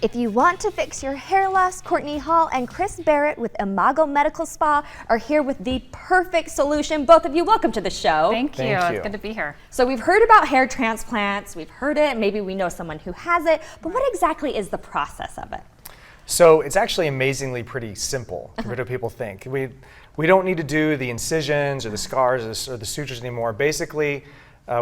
If you want to fix your hair loss, Courtney Hall and Chris Berrett with Imago Medical Spa are here with the perfect solution. Both of you, welcome to the show. Thank you. It's good to be here. So we've heard about hair transplants, we've heard it, maybe we know someone who has it, but what exactly is the process of it? So it's actually amazingly pretty simple compared to what people think. We don't need to do the incisions or the scars or the sutures anymore. Basically,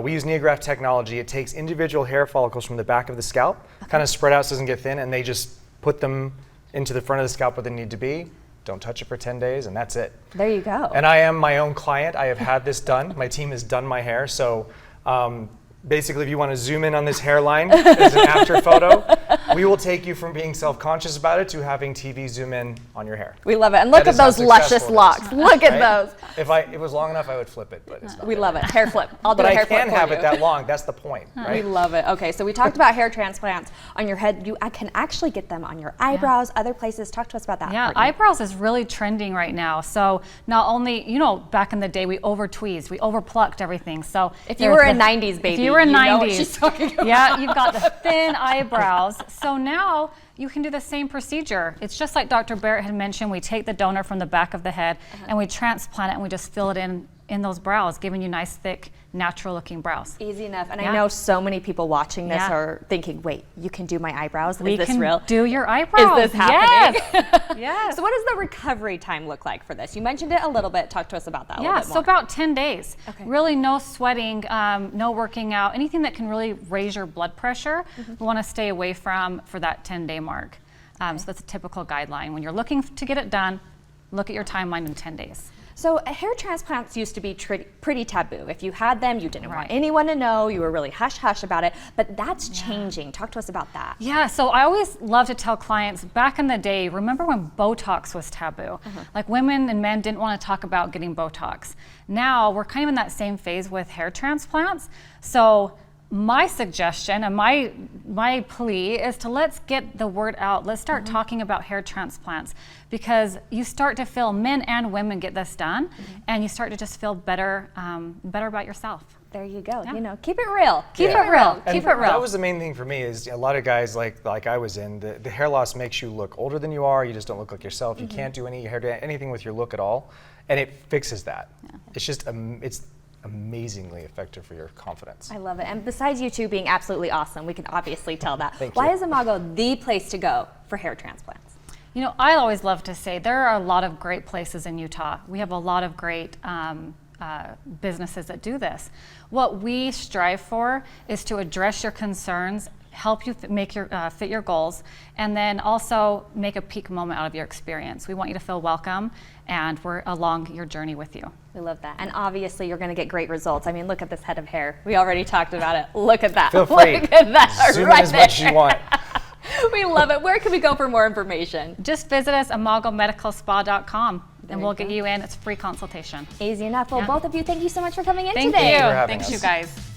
we use neograph technology. It takes individual hair follicles from the back of the scalp, kind of spread out so it doesn't get thin, and they just put them into the front of the scalp where they need to be. Don't touch it for 10 days, and that's it. There you go. And I am my own client. I have had this done. My team has done my hair. So basically, if you want to zoom in on this hairline as an after photo, we will take you from being self-conscious about it to having TV zoom in on your hair. We love it. And look at those luscious locks. Look at those. If it was long enough, I would flip it, but it's not. We love it. Hair flip. I'll do a hair flip for you. But I can't have it that long. That's the point, right? We love it. Okay, so we talked about hair transplants on your head. I can actually get them on your eyebrows, other places. Talk to us about that. Yeah, Courtney. eyebrows is really trending right now. So not only, you know, back in the day we over-tweezed, we over-plucked everything. So if you were a 90s baby, if you were a 90s, she's talking about. Yeah, you've got the thin eyebrows. So now you can do the same procedure. It's just like Dr. Berrett had mentioned. We take the donor from the back of the head and we transplant it and we just fill it in those brows, giving you nice, thick, natural looking brows. Easy enough. And I know so many people watching this are thinking, wait, you can do my eyebrows? Is this real? Do your eyebrows. Is this happening? Yes. Yes. So what does the recovery time look like for this? You mentioned it a little bit. Talk to us about that a little bit more. So about 10 days. Okay. Really no sweating, no working out, anything that can really raise your blood pressure, we want to stay away from for that 10-day mark. So that's a typical guideline. When you're looking to get it done, look at your timeline in 10 days. So hair transplants used to be pretty taboo. If you had them, you didn't want anyone to know. You were really hush-hush about it. But that's changing. Talk to us about that. Yeah, so I always love to tell clients, back in the day, remember when Botox was taboo? Like women and men didn't want to talk about getting Botox. Now we're kind of in that same phase with hair transplants. So my suggestion and my plea is to let's get the word out. Let's start talking about hair transplants, because you start to feel, men and women get this done, and you start to just feel better, better about yourself. There you go. You know, keep it real. Keep it real. And keep it real. That was the main thing for me. Is a lot of guys like I was in, the hair loss makes you look older than you are. You just don't look like yourself. You can't do anything with your look at all, and it fixes that. It's just it's amazingly effective for your confidence. I love it. And besides you two being absolutely awesome, we can obviously tell that. Thank Why you. is Imago the place to go for hair transplants? You know, I always love to say there are a lot of great places in Utah. We have a lot of great businesses that do this. What we strive for is to address your concerns, help you make your fit your goals, and then also make a peak moment out of your experience. We want you to feel welcome, and we're along your journey with you. We love that. And obviously you're going to get great results. I mean, look at this head of hair. We already talked about it. Look at that. Feel free. Look at that. Zoom right in as much as you want. We love it. Where can we go for more information? Just visit us at imagomedicalspa.com and we'll get you in. It's a free consultation. Easy enough. Well, both of you, thank you so much for coming in Thank today. you. Thanks for having Thanks, us. you guys.